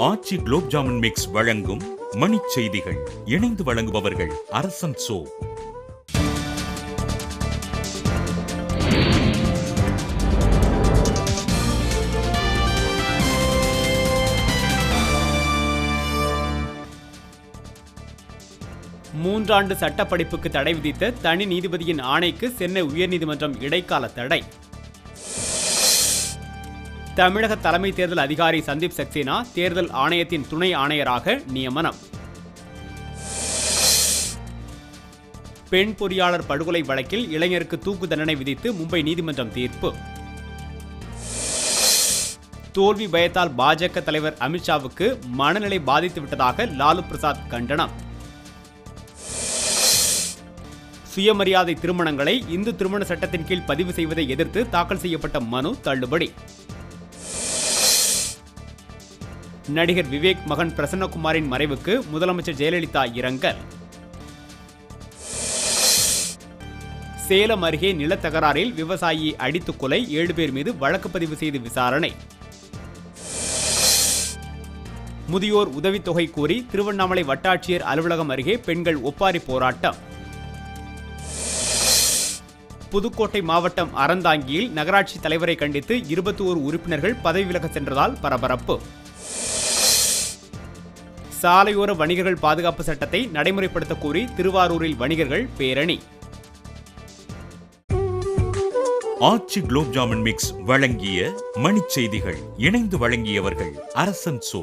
ஆச்சி gulab jamun mix வழங்கும் மணிச் செய்திகள். இணைந்து வழங்குபவர்கள் அரசன் சோ. மூன்றாண்டு சட்டப்படிப்புக்கு தடை விதித்த தனி நீதிபதியின் ஆணைக்கு சென்னை உயர்நீதிமன்றம் இடைக்கால தடை. தமிழக தலைமை தேர்தல் அதிகாரி சந்தீப் சக்சேனா தேர்தல் ஆணையத்தின் துணை ஆணையராக நியமனம். பெண் பொறியாளர் படுகொலை வழக்கில் இளைஞருக்கு தூக்கு தண்டனை விதித்து மும்பை நீதிமன்றம் தீர்ப்பு. தோல்வி பயத்தால் பாஜக தலைவர் அமித்ஷாவுக்கு மனநிலை பாதித்து விட்டதாக லாலு பிரசாத் கண்டனம். சுயமரியாதை திருமணங்களை இந்து திருமண சட்டத்தின் கீழ் பதிவு செய்வதை எதிர்த்து தாக்கல் செய்யப்பட்ட மனு தள்ளுபடி. நடிகர் விவேக் மகன் பிரசன்னகுமாரின் மறைவுக்கு முதலமைச்சர் ஜெயலலிதா இரங்கல். சேலம் அருகே நிலத்தகராறில் விவசாயி அடித்துக் கொலை, 7 பேர் மீது வழக்கு பதிவு செய்து விசாரணை. முதியோர் உதவித்தொகை கோரி திருவண்ணாமலை வட்டாட்சியர் அலுவலகம் அருகே பெண்கள் ஒப்பாரி போராட்டம். புதுக்கோட்டை மாவட்டம் அறந்தாங்கியில் நகராட்சி தலைவரை கண்டித்து 21 உறுப்பினர்கள் பதவி விலக சென்றதால் பரபரப்பு. சாலையோர வணிகர்கள் பாதுகாப்பு சட்டத்தை நடைமுறைப்படுத்த கோரி திருவாரூரில் வணிகர்கள் பேரணி. ஆச்சி குலோப் ஜாமுன் மிக்ஸ் வழங்கிய மணிச் செய்திகள். இணைந்து வழங்கியவர்கள் அரசன் சோ.